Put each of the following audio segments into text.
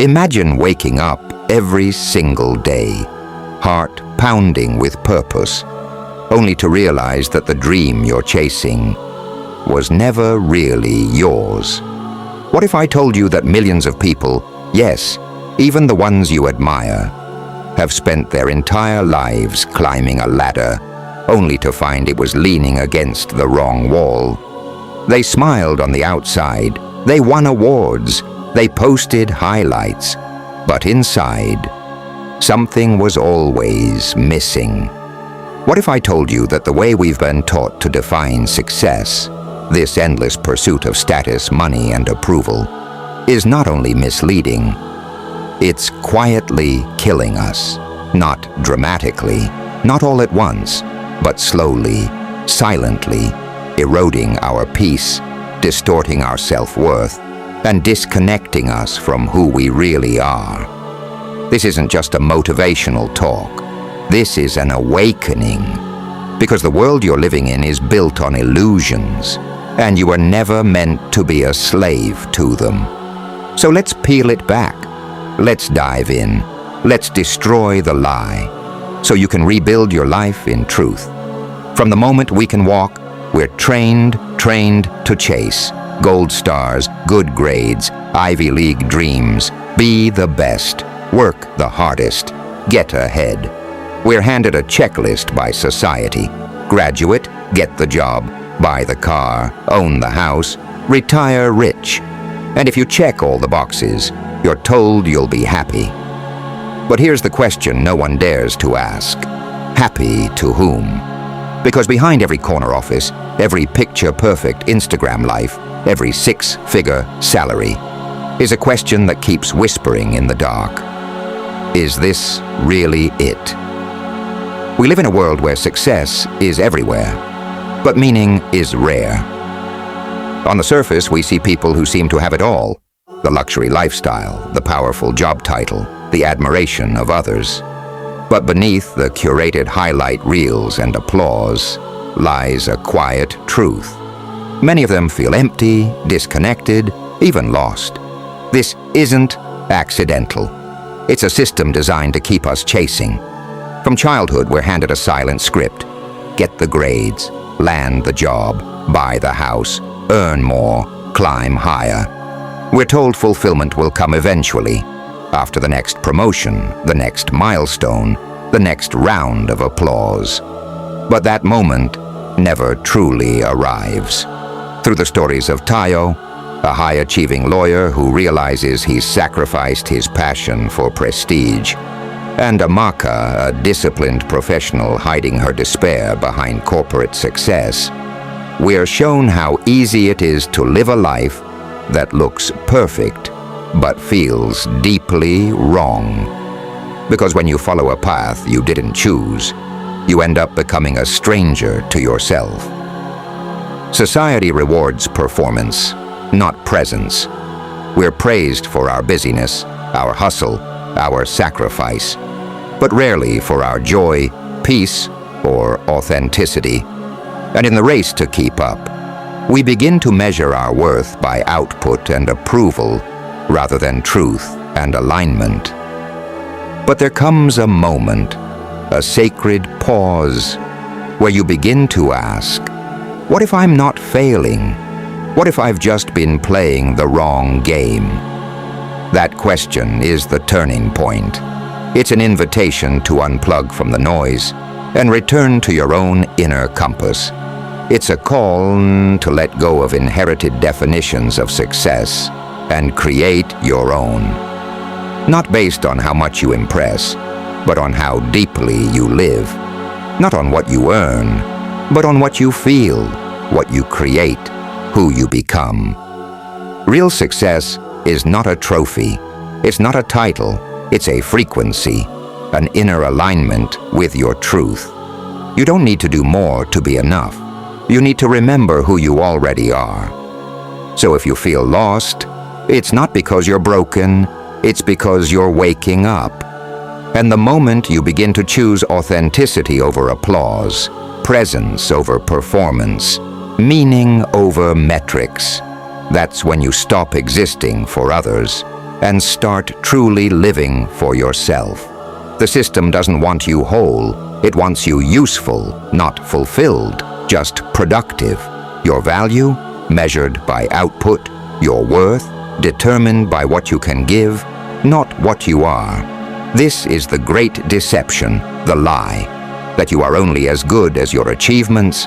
Imagine waking up every single day, heart pounding with purpose, only to realize that the dream you're chasing was never really yours. What if I told you that millions of people, yes, even the ones you admire, have spent their entire lives climbing a ladder, only to find it was leaning against the wrong wall? They smiled on the outside, they won awards, they posted highlights, but inside, something was always missing. What if I told you that the way we've been taught to define success, this endless pursuit of status, money, and approval, is not only misleading, it's quietly killing us, not dramatically, not all at once, but slowly, silently, eroding our peace, distorting our self-worth, and disconnecting us from who we really are. This isn't just a motivational talk. This is an awakening, because the world you're living in is built on illusions, and you are never meant to be a slave to them. So let's peel it back. Let's dive in. Let's destroy the lie, so you can rebuild your life in truth. From the moment we can walk, we're trained to chase. Gold stars, good grades, Ivy League dreams. Be the best. Work the hardest. Get ahead. We're handed a checklist by society. Graduate, get the job, buy the car, own the house, retire rich. And if you check all the boxes, you're told you'll be happy. But here's the question no one dares to ask. Happy to whom? Because behind every corner office, every picture-perfect Instagram life, every six-figure salary, is a question that keeps whispering in the dark. Is this really it? We live in a world where success is everywhere, but meaning is rare. On the surface, we see people who seem to have it all: the luxury lifestyle, the powerful job title, the admiration of others. But beneath the curated highlight reels and applause lies a quiet truth. Many of them feel empty, disconnected, even lost. This isn't accidental. It's a system designed to keep us chasing. From childhood, we're handed a silent script. Get the grades, land the job, buy the house, earn more, climb higher. We're told fulfillment will come eventually, after the next promotion, the next milestone, the next round of applause. But that moment never truly arrives. Through the stories of Tayo, a high-achieving lawyer who realizes he's sacrificed his passion for prestige, and Amaka, a disciplined professional hiding her despair behind corporate success, we're shown how easy it is to live a life that looks perfect but feels deeply wrong. Because when you follow a path you didn't choose, you end up becoming a stranger to yourself. Society rewards performance, not presence. We're praised for our busyness, our hustle, our sacrifice, but rarely for our joy, peace, or authenticity. And in the race to keep up, we begin to measure our worth by output and approval rather than truth and alignment. But there comes a moment, a sacred pause, where you begin to ask, what if I'm not failing? What if I've just been playing the wrong game? That question is the turning point. It's an invitation to unplug from the noise and return to your own inner compass. It's a call to let go of inherited definitions of success and create your own. Not based on how much you impress, but on how deeply you live. Not on what you earn, but on what you feel, what you create, who you become. Real success is not a trophy. It's not a title. It's a frequency, an inner alignment with your truth. You don't need to do more to be enough. You need to remember who you already are. So if you feel lost, it's not because you're broken, it's because you're waking up. And the moment you begin to choose authenticity over applause, presence over performance, meaning over metrics, that's when you stop existing for others and start truly living for yourself. The system doesn't want you whole. It wants you useful, not fulfilled, just productive. Your value, measured by output. Your worth, determined by what you can give, not what you are. This is the great deception, the lie, that you are only as good as your achievements,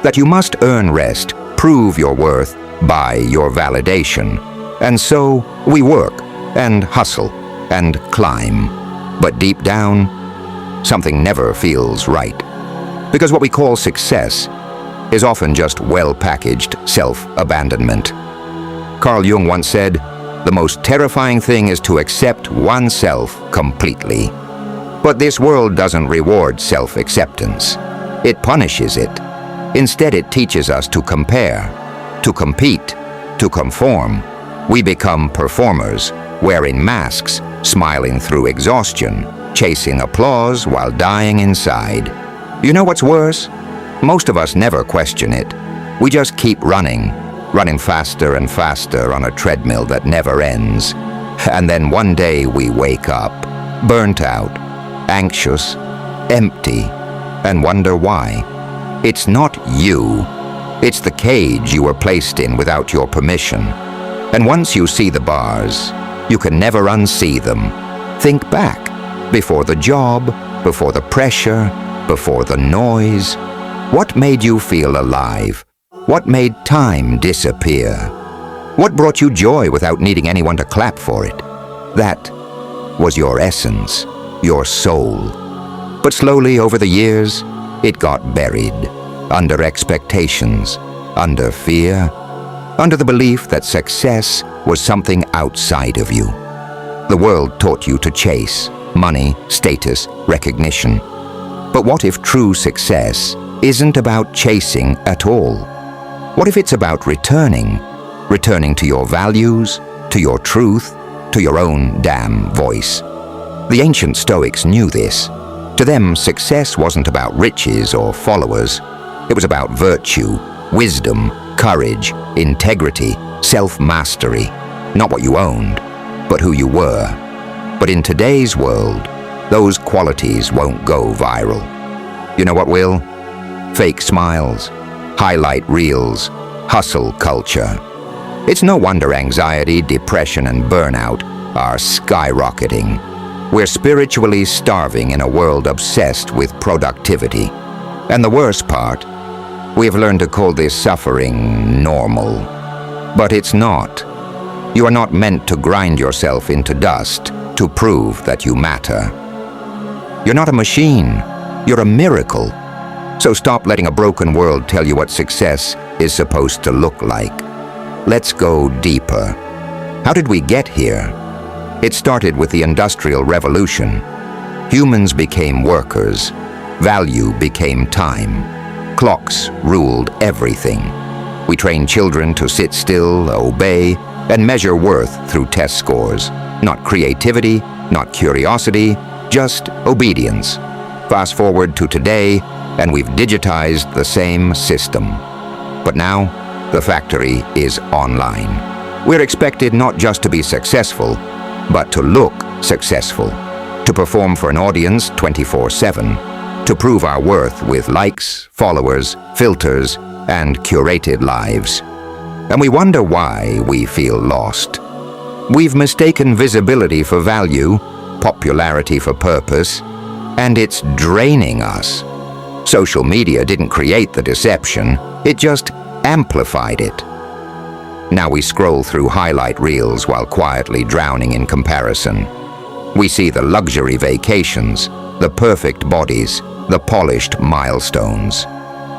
that you must earn rest, prove your worth by your validation. And so we work and hustle and climb. But deep down, something never feels right. Because what we call success is often just well-packaged self-abandonment. Carl Jung once said, "The most terrifying thing is to accept oneself completely." But this world doesn't reward self-acceptance. It punishes it. Instead, it teaches us to compare, to compete, to conform. We become performers, wearing masks, smiling through exhaustion, chasing applause while dying inside. You know what's worse? Most of us never question it. We just keep running faster and faster on a treadmill that never ends. And then one day we wake up, burnt out, anxious, empty, and wonder why. It's not you. It's the cage you were placed in without your permission. And once you see the bars, you can never unsee them. Think back, before the job, before the pressure, before the noise. What made you feel alive? What made time disappear? What brought you joy without needing anyone to clap for it? That was your essence, your soul. But slowly over the years, it got buried, under expectations, under fear, under the belief that success was something outside of you. The world taught you to chase money, status, recognition. But what if true success isn't about chasing at all? What if it's about returning to your values, to your truth, to your own damn voice? The ancient Stoics knew this. To them, success wasn't about riches or followers. It was about virtue, wisdom, courage, integrity, self-mastery. Not what you owned, but who you were. But in today's world, those qualities won't go viral. You know what will? Fake smiles, highlight reels, hustle culture. It's no wonder anxiety, depression, and burnout are skyrocketing. We're spiritually starving in a world obsessed with productivity. And the worst part, we've learned to call this suffering normal. But it's not. You are not meant to grind yourself into dust to prove that you matter. You're not a machine. You're a miracle. So stop letting a broken world tell you what success is supposed to look like. Let's go deeper. How did we get here? It started with the Industrial Revolution. Humans became workers. Value became time. Clocks ruled everything. We trained children to sit still, obey, and measure worth through test scores. Not creativity, not curiosity, just obedience. Fast forward to today, and we've digitized the same system. But now, the factory is online. We're expected not just to be successful, but to look successful, to perform for an audience 24/7, to prove our worth with likes, followers, filters, and curated lives. And we wonder why we feel lost. We've mistaken visibility for value, popularity for purpose, and it's draining us. Social media didn't create the deception, it just amplified it. Now we scroll through highlight reels while quietly drowning in comparison. We see the luxury vacations, the perfect bodies, the polished milestones.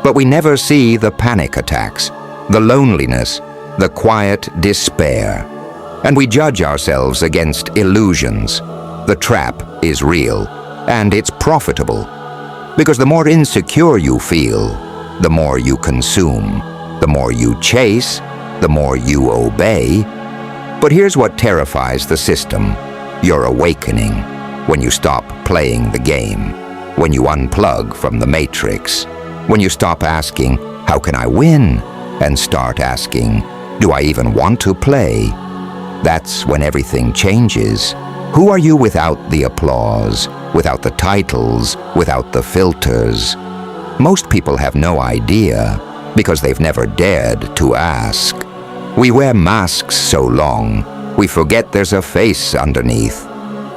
But we never see the panic attacks, the loneliness, the quiet despair. And we judge ourselves against illusions. The trap is real, and it's profitable. Because the more insecure you feel, the more you consume, the more you chase, the more you obey. But here's what terrifies the system: your awakening, when you stop playing the game, when you unplug from the matrix, when you stop asking, "How can I win?" and start asking, "Do I even want to play?" That's when everything changes. Who are you without the applause, without the titles, without the filters? Most people have no idea because they've never dared to ask. We wear masks so long, we forget there's a face underneath.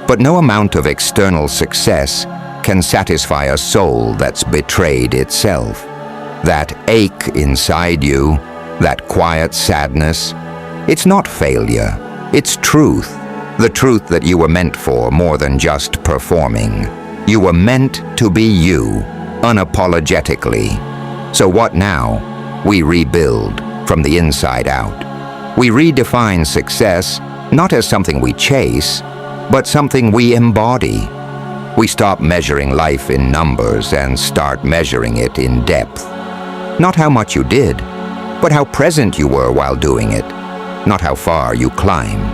But no amount of external success can satisfy a soul that's betrayed itself. That ache inside you, that quiet sadness, it's not failure, it's truth. The truth that you were meant for more than just performing. You were meant to be you, unapologetically. So what now? We rebuild from the inside out. We redefine success not as something we chase, but something we embody. We stop measuring life in numbers and start measuring it in depth. Not how much you did, but how present you were while doing it. Not how far you climbed,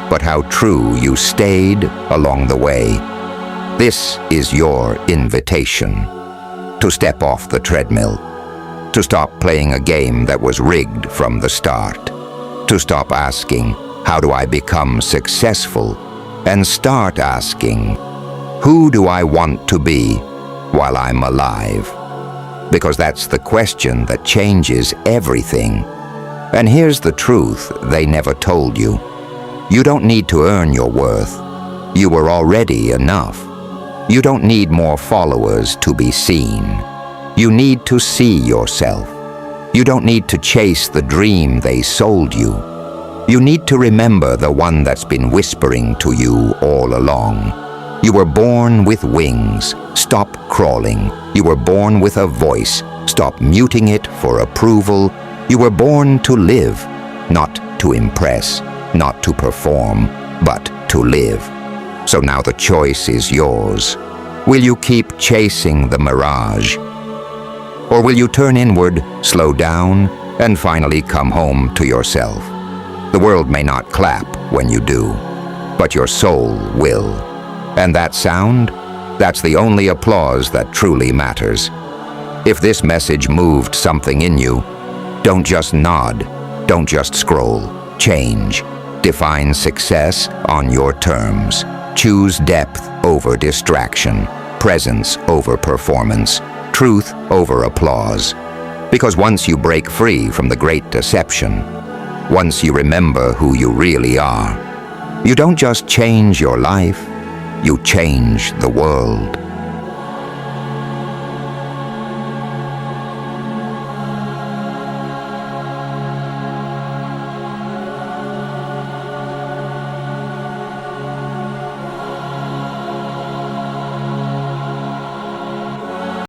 but how true you stayed along the way. This is your invitation to step off the treadmill, to stop playing a game that was rigged from the start, to stop asking, how do I become successful, and start asking, who do I want to be while I'm alive? Because that's the question that changes everything. And here's the truth they never told you. You don't need to earn your worth. You were already enough. You don't need more followers to be seen. You need to see yourself. You don't need to chase the dream they sold you. You need to remember the one that's been whispering to you all along. You were born with wings. Stop crawling. You were born with a voice. Stop muting it for approval. You were born to live, not to impress, not to perform, but to live. So now the choice is yours. Will you keep chasing the mirage? Or will you turn inward, slow down, and finally come home to yourself? The world may not clap when you do, but your soul will. And that sound? That's the only applause that truly matters. If this message moved something in you, don't just nod, don't just scroll. Change. Define success on your terms. Choose depth over distraction, presence over performance, truth over applause. Because once you break free from the great deception, once you remember who you really are, you don't just change your life, you change the world.